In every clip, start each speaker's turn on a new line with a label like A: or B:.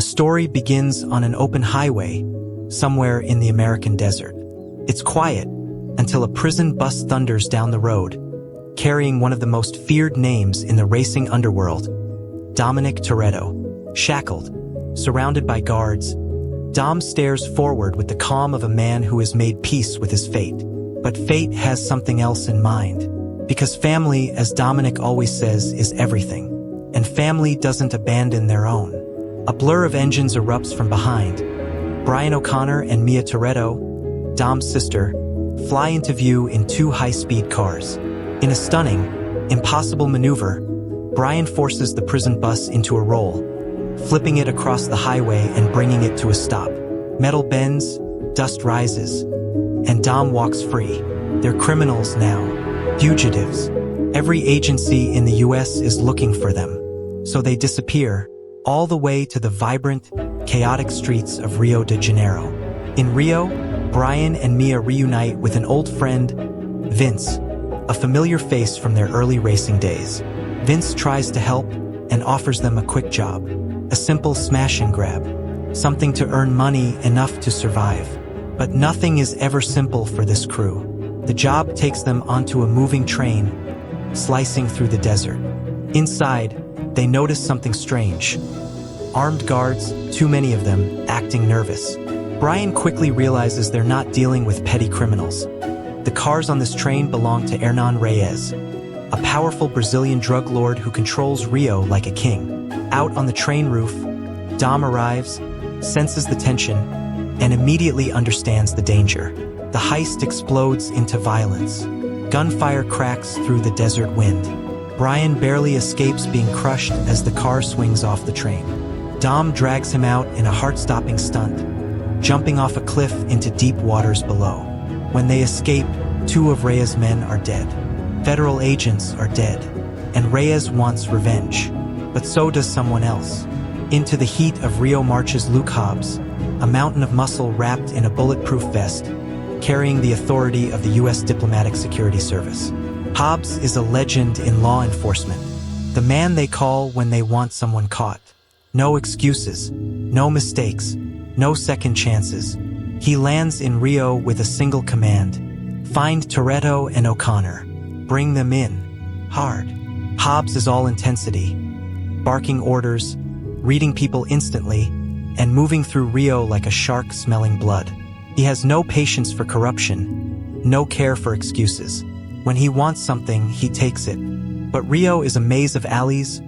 A: story begins on an open highway, somewhere in the American desert. It's quiet until a prison bus thunders down the road, carrying one of the most feared names in the racing underworld, Dominic Toretto. Shackled, surrounded by guards, Dom stares forward with the calm of a man who has made peace with his fate. But fate has something else in mind. Because family, as Dominic always says, is everything. And family doesn't abandon their own. A blur of engines erupts from behind. Brian O'Connor and Mia Toretto, Dom's sister, fly into view in two high-speed cars. In a stunning, impossible maneuver, Brian forces the prison bus into a roll, flipping it across the highway and bringing it to a stop. Metal bends, dust rises, and Dom walks free. They're criminals now, fugitives. Every agency in the US is looking for them. So they disappear, all the way to the vibrant, chaotic streets of Rio de Janeiro. In Rio, Brian and Mia reunite with an old friend, Vince, a familiar face from their early racing days. Vince tries to help and offers them a quick job. A simple smash and grab. Something to earn money enough to survive. But nothing is ever simple for this crew. The job takes them onto a moving train, slicing through the desert. Inside, they notice something strange. Armed guards, too many of them, acting nervous. Brian quickly realizes they're not dealing with petty criminals. The cars on this train belong to Hernan Reyes, a powerful Brazilian drug lord who controls Rio like a king. Out on the train roof, Dom arrives, senses the tension, and immediately understands the danger. The heist explodes into violence. Gunfire cracks through the desert wind. Brian barely escapes being crushed as the car swings off the train. Dom drags him out in a heart-stopping stunt, jumping off a cliff into deep waters below. When they escape, two of Reyes' men are dead. Federal agents are dead, and Reyes wants revenge. But so does someone else. Into the heat of Rio marches Luke Hobbs, a mountain of muscle wrapped in a bulletproof vest, carrying the authority of the U.S. Diplomatic Security Service. Hobbs is a legend in law enforcement, the man they call when they want someone caught. No excuses, no mistakes, no second chances. He lands in Rio with a single command: find Toretto and O'Connor. Bring them in. Hard. Hobbs is all intensity, barking orders, reading people instantly, and moving through Rio like a shark smelling blood. He has no patience for corruption, no care for excuses. When he wants something, he takes it. But Rio is a maze of alleys,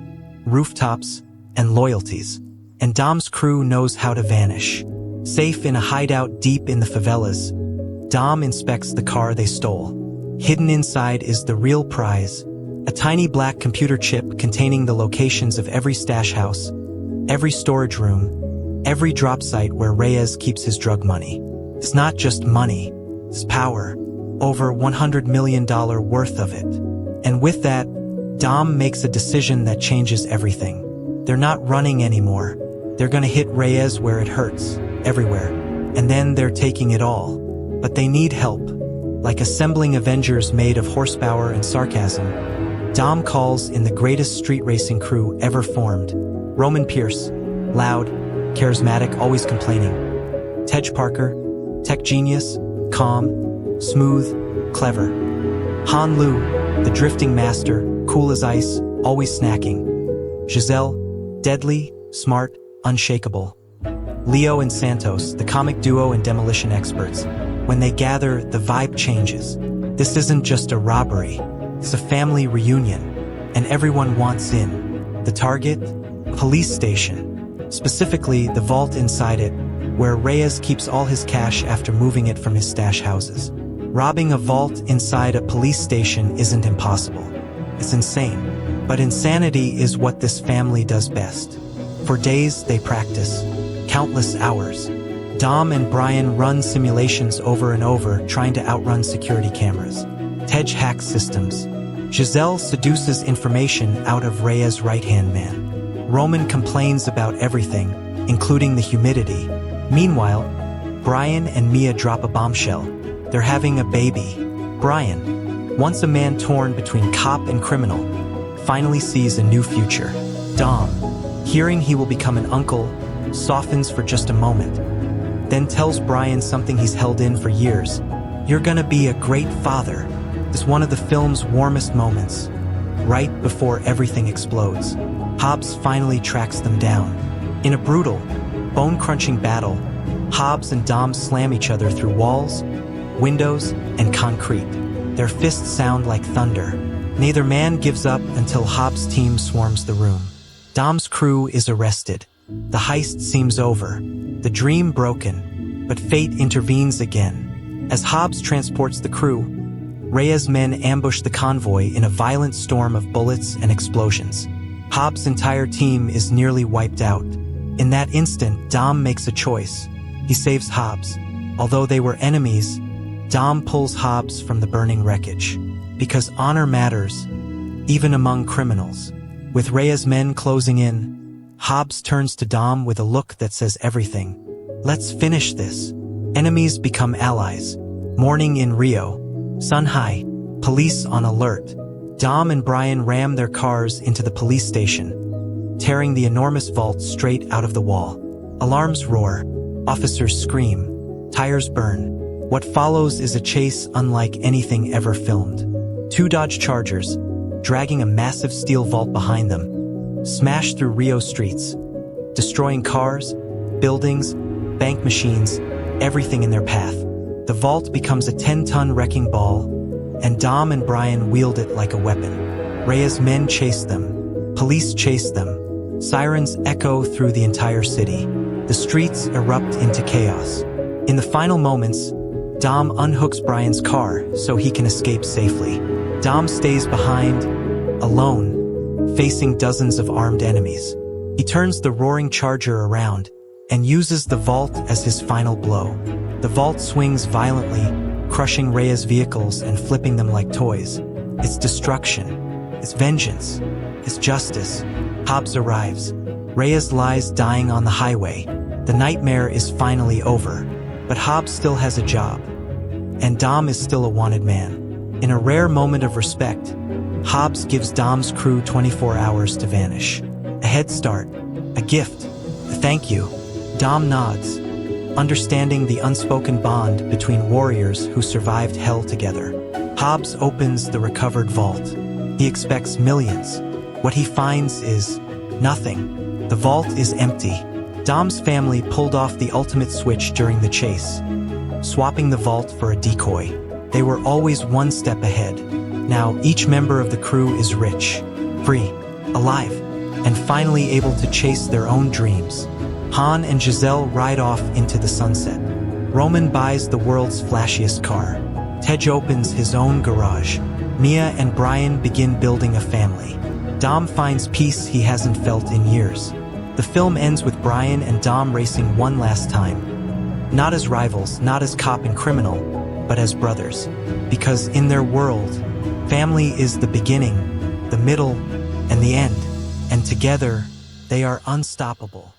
A: rooftops, and loyalties. And Dom's crew knows how to vanish. Safe in a hideout deep in the favelas, Dom inspects the car they stole. Hidden inside is the real prize, a tiny black computer chip containing the locations of every stash house, every storage room, every drop site where Reyes keeps his drug money. It's not just money, it's power. Over $100 million worth of it. And with that, Dom makes a decision that changes everything. They're not running anymore. They're gonna hit Reyes where it hurts, everywhere. And then they're taking it all. But they need help. Like assembling Avengers made of horsepower and sarcasm, Dom calls in the greatest street racing crew ever formed. Roman Pierce, loud, charismatic, always complaining. Tej Parker, tech genius, calm, smooth, clever. Han Lu, the drifting master, cool as ice, always snacking. Giselle, deadly, smart, unshakable. Leo and Santos, the comic duo and demolition experts. When they gather, the vibe changes. This isn't just a robbery. It's a family reunion, and everyone wants in. The target? Police station. Specifically, the vault inside it, where Reyes keeps all his cash after moving it from his stash houses. Robbing a vault inside a police station isn't impossible. It's insane. But insanity is what this family does best. For days, they practice. Countless hours. Dom and Brian run simulations over and over, trying to outrun security cameras. Tej hacks systems. Giselle seduces information out of Reyes' right-hand man. Roman complains about everything, including the humidity. Meanwhile, Brian and Mia drop a bombshell. They're having a baby. Brian, once a man torn between cop and criminal, finally sees a new future. Dom, hearing he will become an uncle, softens for just a moment, then tells Brian something he's held in for years. "You're gonna be a great father," is one of the film's warmest moments, right before everything explodes. Hobbs finally tracks them down. In a brutal, bone-crunching battle, Hobbs and Dom slam each other through walls, windows, and concrete. Their fists sound like thunder. Neither man gives up until Hobbs' team swarms the room. Dom's crew is arrested. The heist seems over, the dream broken, but fate intervenes again. As Hobbs transports the crew, Reyes' men ambush the convoy in a violent storm of bullets and explosions. Hobbs' entire team is nearly wiped out. In that instant, Dom makes a choice. He saves Hobbs. Although they were enemies, Dom pulls Hobbs from the burning wreckage. Because honor matters, even among criminals. With Reyes' men closing in, Hobbs turns to Dom with a look that says everything. "Let's finish this." Enemies become allies. Morning in Rio. Sun high. Police on alert. Dom and Brian ram their cars into the police station, tearing the enormous vault straight out of the wall. Alarms roar. Officers scream. Tires burn. What follows is a chase unlike anything ever filmed. Two Dodge Chargers, dragging a massive steel vault behind them, smash through Rio streets, destroying cars, buildings, bank machines, everything in their path. The vault becomes a 10-ton wrecking ball, and Dom and Brian wield it like a weapon. Reyes' men chase them. Police chase them. Sirens echo through the entire city. The streets erupt into chaos. In the final moments, Dom unhooks Brian's car so he can escape safely. Dom stays behind, alone, facing dozens of armed enemies. He turns the roaring Charger around and uses the vault as his final blow. The vault swings violently, crushing Reyes' vehicles and flipping them like toys. It's destruction. It's vengeance. It's justice. Hobbs arrives. Reyes lies dying on the highway. The nightmare is finally over, but Hobbs still has a job. And Dom is still a wanted man. In a rare moment of respect, Hobbs gives Dom's crew 24 hours to vanish. A head start, a gift, a thank you. Dom nods, understanding the unspoken bond between warriors who survived hell together. Hobbs opens the recovered vault. He expects millions. What he finds is nothing. The vault is empty. Dom's family pulled off the ultimate switch during the chase, swapping the vault for a decoy. They were always one step ahead. Now each member of the crew is rich, free, alive, and finally able to chase their own dreams. Han and Giselle ride off into the sunset. Roman buys the world's flashiest car. Tej opens his own garage. Mia and Brian begin building a family. Dom finds peace he hasn't felt in years. The film ends with Brian and Dom racing one last time. Not as rivals, not as cop and criminal, but as brothers. Because in their world, family is the beginning, the middle, and the end. And together, they are unstoppable.